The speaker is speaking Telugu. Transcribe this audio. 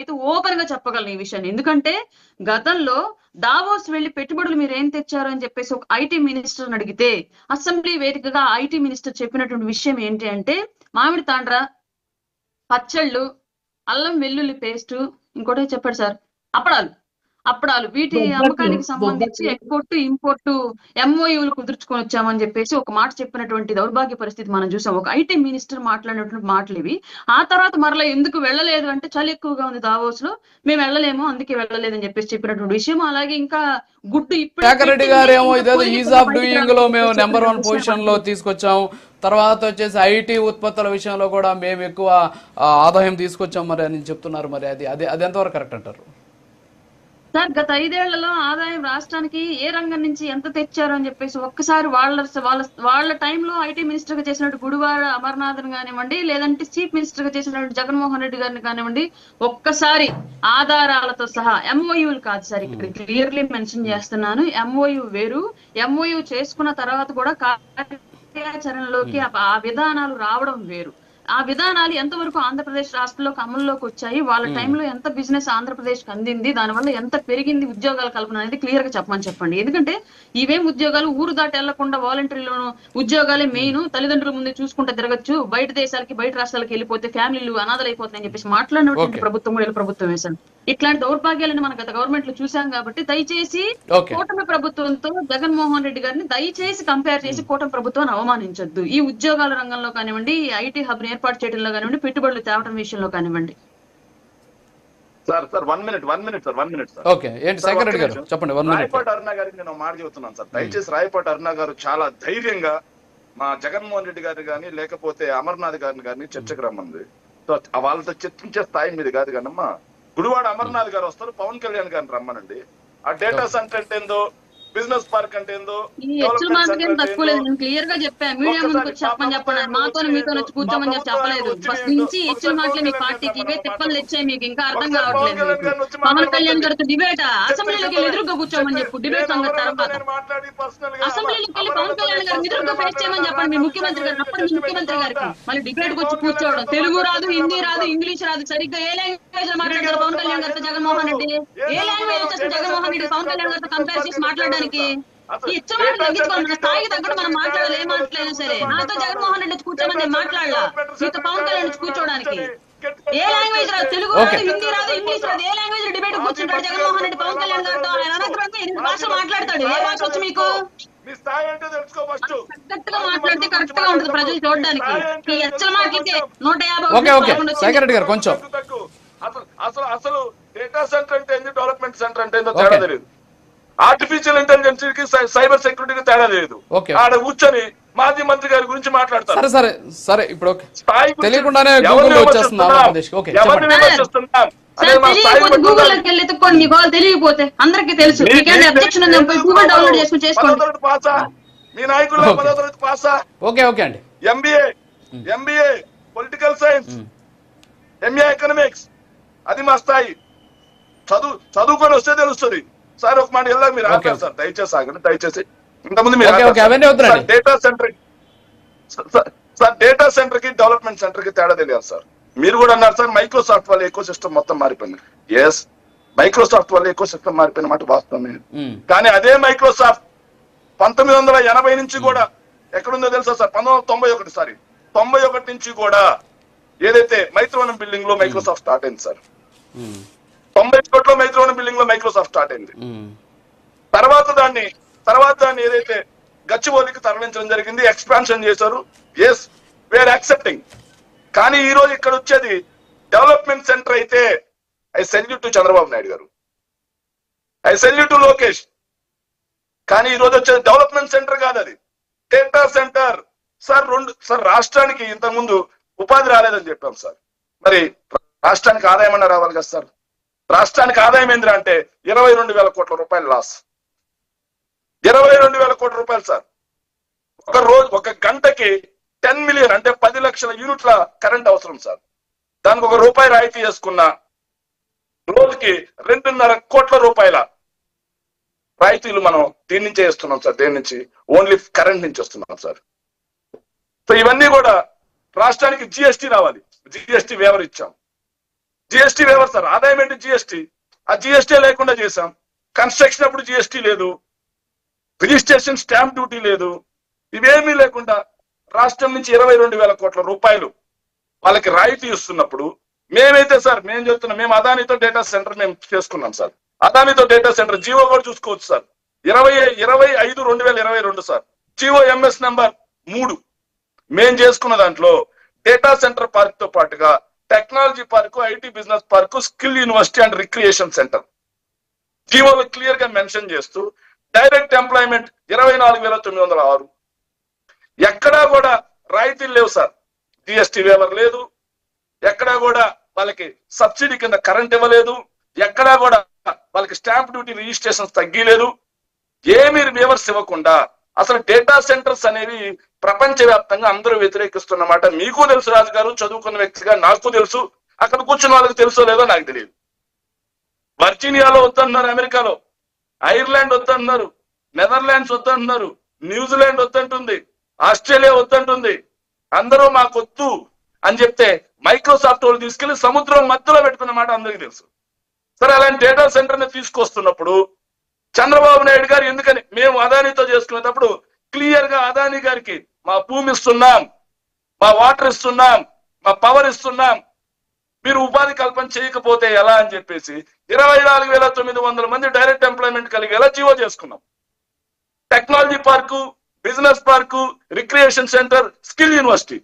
అయితే ఓపెన్ గా చెప్పగలను ఈ విషయాన్ని. ఎందుకంటే గతంలో దావోస్ వెళ్లి పెట్టుబడులు మీరు ఏం తెచ్చారు అని చెప్పేసి ఒక ఐటీ మినిస్టర్ అడిగితే అసెంబ్లీ వేదికగా ఐటీ మినిస్టర్ చెప్పినటువంటి విషయం ఏంటి అంటే మామిడి తాండ్ర, పచ్చళ్ళు, అల్లం వెల్లుల్లి పేస్ట్, ఇంకోటి చెప్పాడు సార్, అప్పడాలు వీటి అమ్మకానికి సంబంధించి ఎక్స్పోర్ట్ ఇంపోర్ట్ ఎంఓయూలు కుదుర్చుకొని వచ్చామని చెప్పేసి ఒక మాట చెప్పినటువంటి దౌర్భాగ్య పరిస్థితి మనం చూసాం. ఒక ఐటీ మినిస్టర్ మాట్లాడినటువంటి మాటలు ఇవి. ఆ తర్వాత మరలా ఎందుకు వెళ్ళలేదు అంటే చలి ఎక్కువగా ఉంది దావోస్ లో, మేము వెళ్ళలేము అందుకే వెళ్ళలేదని చెప్పేసి చెప్పినటువంటి విషయం. అలాగే ఇంకా గుడ్డు శేఖర్ రెడ్డి గారు ఏమో ఇదేదో ఈజ్ ఆఫ్ డూయింగ్ లో మేము నెంబర్ 1 పొజిషన్ లో తీసుకొచ్చాం, తర్వాత వచ్చేసి ఐటీ ఉత్పత్తుల విషయంలో కూడా మేము ఎక్కువ ఆదాయం తీసుకొచ్చాం మరి అని చెప్తున్నారు. మరి అది ఎంతవరకు కరెక్ట్ అంటారు సార్? గత 5 ఏళ్లలో ఆదాయం రాష్ట్రానికి ఏ రంగం నుంచి ఎంత తెచ్చారు అని చెప్పేసి ఒక్కసారి వాళ్ళ టైంలో ఐటీ మినిస్టర్ గా చేసినట్టు గుడివాడ అమర్నాథన్ కానివ్వండి, లేదంటే చీఫ్ మినిస్టర్ గా చేసినట్టు జగన్మోహన్ రెడ్డి గారిని కానివ్వండి, ఒక్కసారి ఆధారాలతో సహా, ఎంఓయూలు కాదు సార్, ఇక్కడ క్లియర్లీ మెన్షన్ చేస్తున్నాను, ఎంఓయూ వేరు, ఎంఓయూ చేసుకున్న తర్వాత కూడా కార్యాచరణలోకి ఆ విధానాలు రావడం వేరు. ఆ విధానాలు ఎంతవరకు ఆంధ్రప్రదేశ్ రాష్ట్రంలోకి అమల్లోకి వచ్చాయి, వాళ్ళ టైంలో ఎంత బిజినెస్ ఆంధ్రప్రదేశ్ కి అందింది, దానివల్ల ఎంత పెరిగింది ఉద్యోగాల కల్పన అనేది క్లియర్ గా చెప్పండి. ఎందుకంటే ఇవేం ఉద్యోగాలు ఊరు దాటి వెళ్లకుండా వాలంటరీలోను ఉద్యోగాలే మెయిన్, తల్లిదండ్రుల ముందే చూసుకుంటే తిరగచ్చు, బయట దేశాలకి బయట రాష్ట్రాలకు వెళ్ళిపోతే ఫ్యామిలీలు అనాథలు అయిపోతాయని చెప్పేసి మాట్లాడినటువంటి ప్రభుత్వం వీళ్ళ ప్రభుత్వం వేశాను. ఇట్లాంటి దౌర్భాగ్యాలను మన గత గవర్నమెంట్ లో చూసాం కాబట్టి దయచేసి కూటమి ప్రభుత్వంతో జగన్మోహన్ రెడ్డి గారిని దయచేసి కంపేర్ చేసి కూటమి ప్రభుత్వాన్ని అవమానించొద్దు. ఈ ఉద్యోగాల రంగంలో కానివ్వండి, ఐటీ హబ్ ఏర్పాటు చేయడంలో కానివ్వండి, పెట్టుబడులు తేవడం విషయంలో కానివ్వండి. Sir 1 minute sir. ఓకే, ఏంటి శేఖర్ రెడ్డి గారు చెప్పండి. రాయపాటి అరుణ గారికి నేను మాట చెబుతున్నాను సార్, దయచేసి రాయపాటి అరుణ గారు చాలా ధైర్యంగా మా జగన్మోహన్ రెడ్డి గారిని కానీ లేకపోతే అమర్నాథ్ గారిని కానీ చర్చకు రమ్మంది. సో వాళ్ళతో చర్చించే స్థాయి మీద కాదు కానమ్మా, గుడివాడ అమర్నాథ్ గారు వస్తారు, పవన్ కళ్యాణ్ గారిని రమ్మనండి. ఆ డేటా సెంటర్ అంటే ఏందో, బిజినెస్ పార్క్ అంటే ఏందో, తక్కువ లేదు. నేను క్లియర్ గా చెప్పాను, మీడియా ముందుకు చెప్పండి, మాతో మీతో వచ్చి కూర్చోమని చెప్పలేదు. ఫస్ట్ నుంచి హెచ్చుల మాటలే మీ పార్టీకి, ఇవే తిప్పలు తెచ్చాయి, మీకు ఇంకా అర్థం కావట్లేదు. పవన్ కళ్యాణ్ గారితో డిబేట్ అసెంబ్లీలోకి వెళ్ళి ఎదురుగా కూర్చోమని చెప్పు, డిబేట్ సంగతి తర్వాత అసెంబ్లీలోకి వెళ్ళి పవన్ కళ్యాణ్ గారు ఎదురుగా ఫేస్ చేయమని చెప్పండి మీ ముఖ్యమంత్రి గారు. అప్పుడు ముఖ్యమంత్రి గారికి మళ్ళీ డిబేట్ వచ్చి కూర్చోవడం, తెలుగు రాదు, హిందీ రాదు, ఇంగ్లీష్ రాదు, సరిగ్గా ఏ లాంగ్వేజ్ లో మాట్లాడారు పవన్ కళ్యాణ్ గారితో జగన్మోహన్ రెడ్డి? ఏ లాంగ్వేజ్ వచ్చేసి జగన్మోహన్ రెడ్డి పవన్ కళ్యాణ్ గారితో కంపేర్ చేసి మాట్లాడడానికి? ఈ ఇచ్చమాటలు తగ్గించుకోవాలి, మన స్థాయికి తగ్గట్టు మనం మాట్లాడాలి. ఏ మాట్లాడినా సరే నాతో జగన్మోహన్ రెడ్డి కూర్చోమని నేను మాట్లాడలా, మీతో పవన్ కళ్యాణ్ కూర్చోడానికి. ఏ లాంగ్వేజ్ రాదు, తెలుగు రాదు, హిందీ రాదు, ఇంగ్లీష్ రాదు, ఏ లాంగ్వేజ్ డిబేట్ కూర్చుంటాడు జగన్మోహన్ రెడ్డి పవన్ కళ్యాణ్ గారితో? ఆయన అనంతరం 8 భాషలు మాట్లాడతాడు. ఏ భాష వచ్చి మీకు? కరెక్ట్ గా మాట్లాడితే కరెక్ట్ గా ఉంటుంది ప్రజలు చూడడానికి. ఈ ఎచ్చల మాటలకి 150 కొంచెం అసలు డేటా సెంటర్ అంటే ఏంది, డెవలప్మెంట్ సెంటర్ అంటే ఏందో తేడా తెలియదు, ఆర్టిఫిషియల్ ఇంటెలిజెన్స్ కి సైబర్ సెక్యూరిటీకి తేడా లేదు. ఆడ కూర్చొని మాజీ మంత్రి గారి గురించి మాట్లాడతారు. సరే ఇప్పుడు తెలియకుండానే గూగుల్లో వచ్చేస్తుంది ఆంధ్రప్రదేశ్. గూగుల్లోకి వెళ్ళి ఎత్తుక్కోండి, మీకు తెలియకపోతే అందరికీ తెలుసు. అబ్జెక్షన్ గూగుల్ డౌన్లోడ్ చేసుకుని చేసుకోండి. మీ నాయకుల్లో 10వ తరగతి పాసా? ఓకే అండి. MBA political science, MA economics, అది మా స్థాయి. చదువుకొని వస్తే తెలుస్తుంది సార్. ఒక మాట వెళ్ళాలి, మీరు ఆపారు సార్, దయచేసి ఆగండి, దయచేసి. ఇంతకుముందు మీరు డేటా సెంటర్ కి డెవలప్మెంట్ సెంటర్ కి తేడా తెలియాలి సార్. మీరు కూడా అన్నారు సార్, మైక్రోసాఫ్ట్ వల్ల ఎకో సిస్టమ్ మొత్తం మారిపోయింది. ఎస్, మైక్రోసాఫ్ట్ వల్ల ఎకో సిస్టమ్ మారిపోయిన మాట వాస్తవమే. కానీ అదే మైక్రోసాఫ్ట్ 1980 నుంచి కూడా ఎక్కడుందో తెలుసా సార్? 1991 నుంచి కూడా ఏదైతే మైత్రివనం బిల్డింగ్ లో మైక్రోసాఫ్ట్ స్టార్ట్ అయింది సార్. 91లో మైత్రివనం బిల్డింగ్ లో మైక్రోసాఫ్ట్ స్టార్ట్ అయింది. తర్వాత దాన్ని ఏదైతే గచ్చిబౌలికి తరలించడం జరిగింది, ఎక్స్పాన్షన్ చేశారు. Yes, we are accepting. కానీ ఈ రోజు ఇక్కడ వచ్చేది డెవలప్మెంట్ సెంటర్ అయితే I salute to Chandrababu Naidu గారు, ఐ సెల్యూట్ టు లోకేష్. కానీ ఈ రోజు వచ్చేది డెవలప్మెంట్ సెంటర్ కాదు, అది డేటా సెంటర్ సార్. రాష్ట్రానికి ఇంతకుముందు ఉపాధి రాలేదని చెప్పాం సార్. మరి రాష్ట్రానికి ఆదాయం అన్నా రావాలి కదా సార్? రాష్ట్రానికి ఆదాయం ఏంద్రా అంటే 22,000 కోట్ల రూపాయలు లాస్. 22,000 కోట్ల రూపాయలు సార్. ఒక గంటకి 10 మిలియన్ అంటే 10 లక్షల యూనిట్ల కరెంట్ అవసరం సార్. దానికి ₹1 రాయితీ చేసుకున్న రోజుకి 2.5 కోట్ల రూపాయల రాయితీలు మనం దీని నుంచే ఇస్తున్నాం సార్. దేని నుంచి? ఓన్లీ కరెంట్ నుంచి వస్తున్నాం సార్. సో ఇవన్నీ కూడా రాష్ట్రానికి జిఎస్టీ రావాలి, జిఎస్టీ వేవర్ ఇచ్చాం. జిఎస్టీ వేవర్ సార్, ఆదాయం ఏంటి జిఎస్టీ, ఆ జిఎస్టీ లేకుండా చేశాం. కన్స్ట్రక్షన్ అప్పుడు జిఎస్టీ లేదు, రిజిస్ట్రేషన్ స్టాంప్ డ్యూటీ లేదు, ఇవేమీ లేకుండా రాష్ట్రం నుంచి 22,000 కోట్ల రూపాయలు వాళ్ళకి రాయితీ ఇస్తున్నప్పుడు మేమైతే సార్ మేము చెప్తున్నాం, మేము అదానితో డేటా సెంటర్ మేము చేసుకున్నాం సార్. అదానితో డేటా సెంటర్ జీవో కూడా చూసుకోవచ్చు sir, 25/2022 sir, GO MS number 3 మేం చేసుకున్న దాంట్లో డేటా సెంటర్ పార్క్ తో పాటుగా technology park, IT business park, skill university and recreation centre జీవోలో క్లియర్ గా మెన్షన్ చేస్తూ డైరెక్ట్ ఎంప్లాయ్మెంట్ 24,906. ఎక్కడా కూడా రాయితీలు లేవు సార్, జిఎస్టీ వేవర్ లేదు, ఎక్కడా కూడా వాళ్ళకి సబ్సిడీ కింద కరెంట్ ఇవ్వలేదు, ఎక్కడా కూడా వాళ్ళకి స్టాంప్ డ్యూటీ రిజిస్ట్రేషన్స్ తగ్గిలేదు, ఏమీ వేవర్స్ ఇవ్వకుండా అసలు డేటా సెంటర్స్ అనేవి ప్రపంచవ్యాప్తంగా అందరూ వ్యతిరేకిస్తున్నమాట. మీకు తెలుసు రాజు గారు, చదువుకున్న వ్యక్తిగా నాకు తెలుసు, అక్కడ కూర్చున్న వాళ్ళకి తెలుసో లేదో నాకు తెలియదు. వర్జీనియాలో వద్దంటున్నారు, అమెరికాలో ఐర్లాండ్ వద్దంటున్నారు, నెదర్లాండ్స్ వద్దంటున్నారు, న్యూజిలాండ్ వద్దంటుంది, ఆస్ట్రేలియా వద్దంటుంది. అందరూ మాకొద్దు అని చెప్తే మైక్రోసాఫ్ట్ వాళ్ళు తీసుకెళ్లి సముద్రం మధ్యలో పెట్టుకున్న మాట అందరికీ తెలుసు. సరే, అలాంటి డేటా సెంటర్ ని తీసుకొస్తున్నప్పుడు చంద్రబాబు నాయుడు గారు ఎందుకని మేము అదానితో చేసుకునేటప్పుడు క్లియర్ గా అదాని గారికి మా భూమి ఇస్తున్నాం, మా వాటర్ ఇస్తున్నాం, మా పవర్ ఇస్తున్నాం, మీరు ఉపాధి కల్పన చేయకపోతే ఎలా అని చెప్పేసి 24,900 మంది డైరెక్ట్ ఎంప్లాయ్మెంట్ కలిగేలా జీవో చేసుకున్నాం. Technology park, business park, recreation centre, skill university